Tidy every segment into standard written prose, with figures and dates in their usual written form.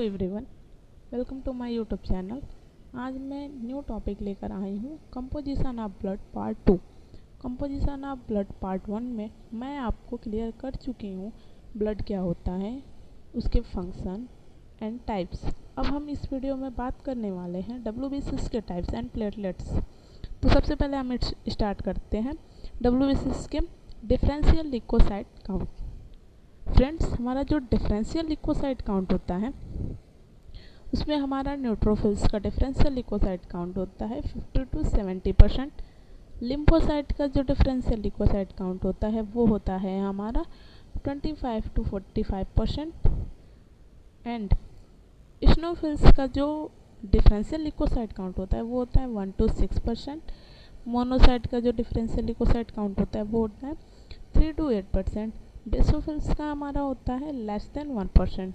Everyone, welcome to my YouTube channel. आज मैं new topic लेकर आई हूँ composition of blood part 2। Composition of blood part 1 में मैं आपको क्लियर कर चुकी हूँ ब्लड क्या होता है, उसके फंक्शन एंड टाइप्स। अब हम इस वीडियो में बात करने वाले हैं WBCs के टाइप्स एंड प्लेटलेट्स। तो सबसे पहले हम स्टार्ट करते हैं WBCs के डिफरेंशियल लिकोसाइट काउंट। फ्रेंड्स, हमारा जो डिफरेंशियल लिकोसाइट काउंट होता है उसमें हमारा न्यूट्रोफिल्स का डिफरेंशियल लिकोसाइट काउंट होता है 50 to 70%। लिम्फोसाइट का जो डिफरेंशियल लिकोसाइट काउंट होता है वो होता है हमारा 25 to 45%। एंड इस्नोफिल्स का जो डिफरेंशियल लिकोसाइट काउंट होता है वो होता है 1 to 6%। मोनोसाइट का जो डिफरेंशियल लिकोसाइट काउंट होता है वो होता है 3 to 8%। बेसोफिल्स का हमारा होता है लेस देन 1%।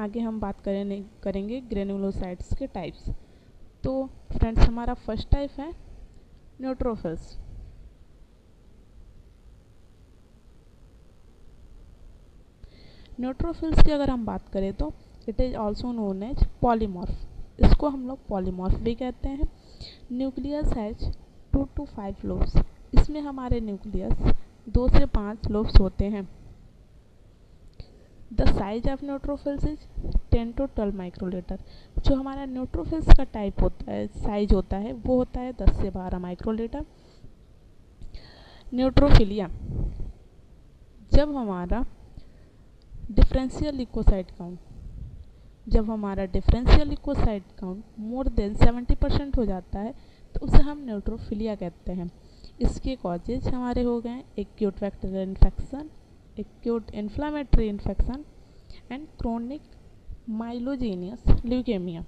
आगे हम बात करेंगे ग्रेनुलोसाइट्स के टाइप्स। तो फ्रेंड्स, हमारा फर्स्ट टाइप है न्यूट्रोफिल्स। न्यूट्रोफिल्स की अगर हम बात करें तो it is also known as polymorph. इसको हम लोग पॉलीमॉर्फ भी कहते हैं। Nucleus has 2 to 5 lobes. इसमें हमारे न्यूक्लियस 2 से 5 लोब्स होते हैं। The size of neutrophils is 10 to 12 microlitre. जो हमारा न्यूट्रोफिल्स का टाइप होता है, साइज होता है, वो होता है 10 से 12 माइक्रोलीटर। न्यूट्रोफिलिया, जब हमारा differential leucocyte count more then 70% हो जाता है तो उसे हम न्यूट्रोफिलिया कहते हैं। इसके कॉजेज हमारे हो गए acute bacterial infection, acute inflammatory infection and chronic myelogenous leukemia.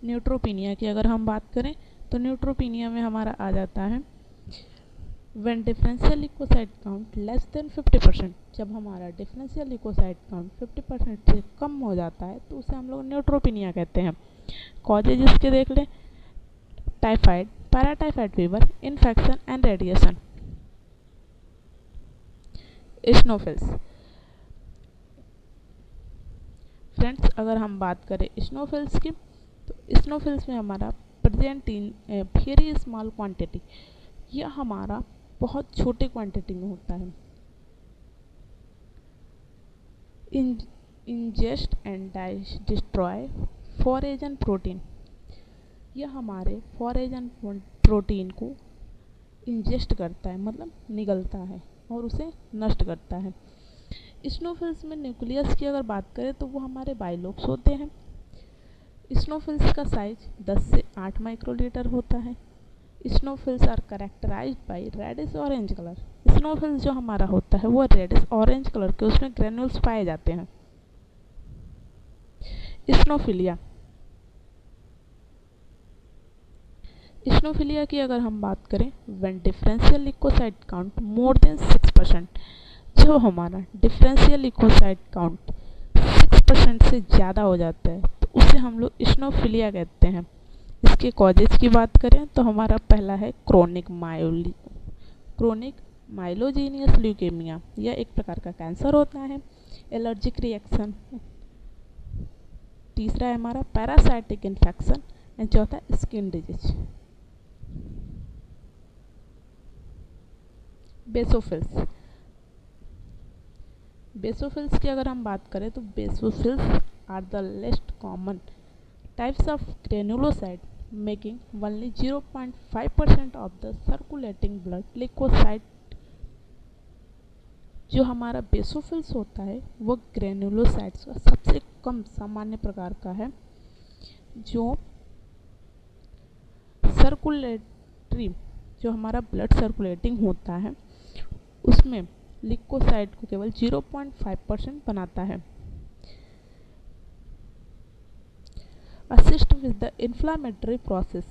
Neutropenia की अगर हम बात करें तो न्यूट्रोपिनिया में हमारा आ जाता है when differential leucocyte count less than 50%। जब हमारा डिफरेंशियल लिकोसाइट काउंट 50% से कम हो जाता है तो उसे हम लोग न्यूट्रोपिनिया कहते हैं। कॉजेज इसके देख लें, typhoid, paratyphoid fever, infection and radiation. इस्नोफिल्स, friends, अगर हम बात करें इस्नोफिल्स की तो इस्नोफिल्स में हमारा present in very small quantity, यह हमारा बहुत छोटे क्वांटिटी में होता है। इंजेस्ट एंड डिस्ट्रॉय फॉरेजन प्रोटीन, यह हमारे फॉरेजन प्रोटीन को इंजेस्ट करता है, मतलब निगलता है और उसे नष्ट करता है। इस्नोफिल्स में न्यूक्लियस की अगर बात करें तो वो हमारे बाइलोब्स होते हैं। इस्नोफिल्स का साइज 10 से 8 माइक्रोलीटर होता है। Eosinophils are characterized by reddish orange colour. Eosinophils जो हमारा होता है वो रेडिश ऑरेंज कलर के, उसमें ग्रेन्यूल्स पाए जाते हैं। इस्नोफिलिया की अगर हम बात करें when differential leucocyte count more then 6%। जब हमारा डिफरेंशियल लिकोसाइट काउंट 6% से ज़्यादा हो जाता है तो उसे हम लोग इस्नोफिलिया कहते हैं। इसके कॉजेज की बात करें तो हमारा पहला है क्रोनिक माइलोजेनियस ल्यूकेमिया, यह एक प्रकार का कैंसर होता है। एलर्जिक रिएक्शन, तीसरा है हमारा पैरासाइटिक इन्फेक्शन एंड चौथा स्किन डिजीज। बेसोफिल्स की अगर हम बात करें तो basophils are the least common types of granulocyte making only 0.5% of the circulating blood leucocyte. जो हमारा बेसोफिल्स होता है वो ग्रेनुलोसाइट्स का सबसे कम सामान्य प्रकार का है। जो हमारा ब्लड सर्कुलेटिंग होता है उसमें लिकोसाइट को केवल 0.5% बनाता है। Assist with the inflammatory process,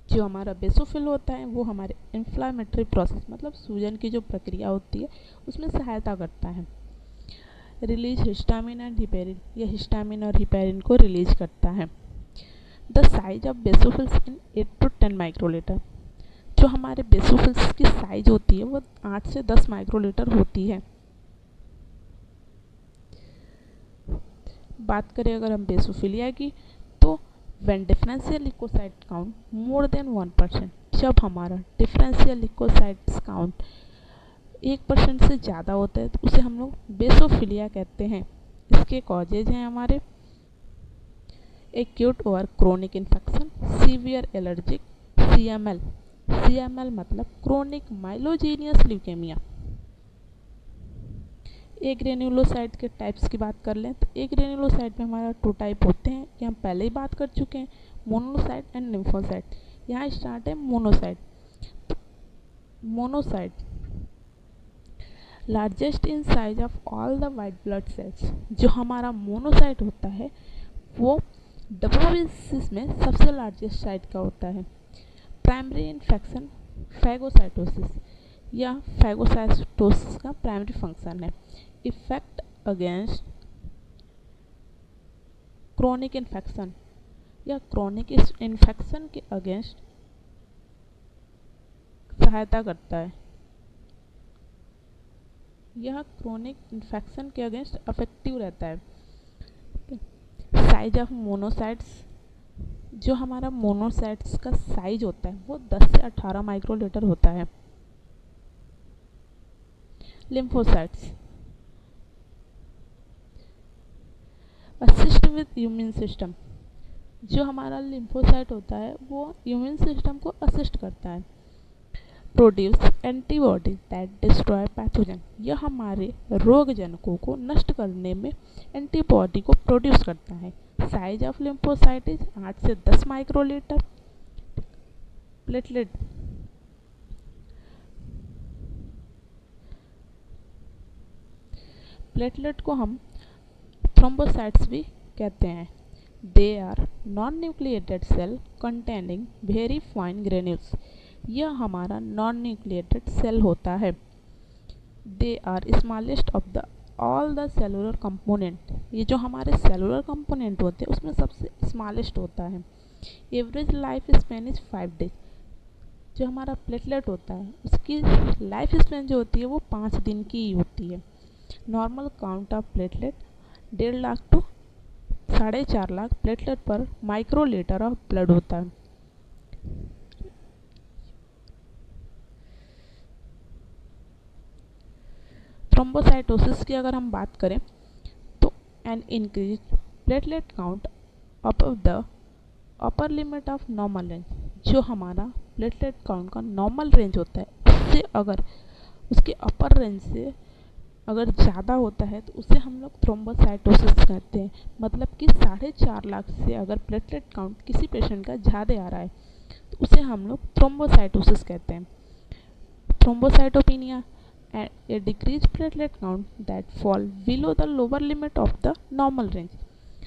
जो हमारा बेसोफिल होता है वो हमारे इन्फ्लामेटरी प्रोसेस मतलब सूजन की जो प्रक्रिया होती है उसमें सहायता करता है। रिलीज हिस्टामिन एंड हिपेरिन, यह हिस्टामिन और हिपेरिन को रिलीज करता है। The size of basophils in 8 to 10 microlitre. जो हमारे बेसोफिल्स की साइज होती है वो 8 से 10 माइक्रोलीटर होती है। बात करें अगर हम बेसोफिलिया की, तो when differential leucocyte count more than 1%, जब हमारा डिफरेंशियल ल्यूकोसाइट्स काउंट 1% से ज़्यादा होता है तो उसे हम लोग बेसोफिलिया कहते हैं। इसके कॉजेज हैं हमारे एक्यूट और chronic infection, severe allergic, CML। CML मतलब क्रोनिक माइलोजेनियस ल्यूकेमिया। ए ग्रेन्युलोसाइट के टाइप्स की बात कर लें तो ए ग्रेन्युलोसाइट में हमारा 2 टाइप होते हैं, ये हम पहले ही बात कर चुके हैं, मोनोसाइट एंड लिम्फोसाइट। यहाँ स्टार्ट है monocyte. Monocyte largest in size of all the white blood cells. जो हमारा मोनोसाइट होता है वो डब्ल्यूबीसी में सबसे लार्जेस्ट साइज का होता है। प्राइमरी इन्फेक्शन फैगोसाइटोसिस या फैगोसाइटोसिस का प्राइमरी फंक्शन है इफेक्ट अगेंस्ट क्रोनिक इन्फेक्शन या क्रोनिक इन्फेक्शन के अगेंस्ट सहायता करता है। यह क्रोनिक इन्फेक्शन के अगेंस्ट अफेक्टिव रहता है। साइज ऑफ मोनोसाइट्स, जो हमारा मोनोसाइट्स का साइज होता है वो 10 से 18 माइक्रोलीटर होता है। Lymphocytes assist with immune system. जो हमारा लिम्फोसाइट होता है वो इम्यून सिस्टम को असिस्ट करता है। Produce antibody that destroy pathogen. यह हमारे रोगजनकों को नष्ट करने में एंटीबॉडी को प्रोड्यूस करता है। साइज ऑफ लिम्फोसाइट इज 8 से 10 माइक्रोलीटर। प्लेटलेट प्लेटलेट को हम थ्रोम्बोसाइट्स भी कहते हैं। They are non nucleated cell containing very fine granules. यह हमारा नॉन न्यूक्लिएटेड सेल होता है। They are smallest of the all the cellular component. ये जो हमारे सेलुलर कंपोनेंट होते हैं उसमें सबसे स्मॉलेस्ट होता है। Average life span is 5 days. जो हमारा प्लेटलेट होता है उसकी लाइफ स्पेन जो होती है वो 5 दिन की ही होती है। Normal count of platelet 1.5 lakh two 4.5 lakh platelet per microlitre of blood होता है। थ्रोम्बोसाइटोसिस की अगर हम बात करें तो an increase platelet count above the upper limit of normal range. जो हमारा प्लेटलेट काउंट का नॉर्मल रेंज होता है उससे अगर उसके अपर रेंज से अगर ज़्यादा होता है तो उसे हम लोग थ्रोम्बोसाइटोसिस कहते हैं। मतलब कि 4.5 लाख से अगर प्लेटलेट काउंट किसी पेशेंट का ज़्यादा आ रहा है तो उसे हम लोग थ्रोम्बोसाइटोसिस कहते हैं। Thrombocytopenia A decrease platelet count that fall below the lower limit of the normal range.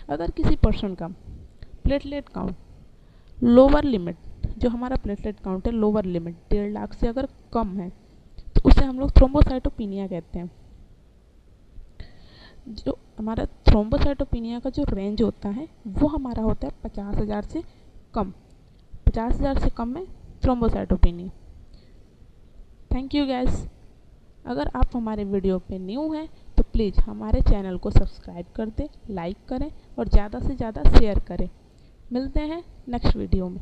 अगर किसी पर्सन का प्लेटलेट काउंट लोअर लिमिट, जो हमारा प्लेटलेट काउंट है लोअर लिमिट 1.5 लाख से अगर कम है तो उसे हम लोग थ्रोम्बोसाइटोपिनिया कहते हैं। जो हमारा थ्रोम्बोसाइटोपिनिया का जो रेंज होता है वो हमारा होता है 50,000 से कम। 50,000 से कम में थ्रोम्बोसाइटोपिनिया। Thank you gas. अगर आप हमारे वीडियो पे न्यू हैं तो प्लीज़ हमारे चैनल को सब्सक्राइब कर दें, लाइक करें और ज़्यादा से ज़्यादा शेयर करें। मिलते हैं नेक्स्ट वीडियो में।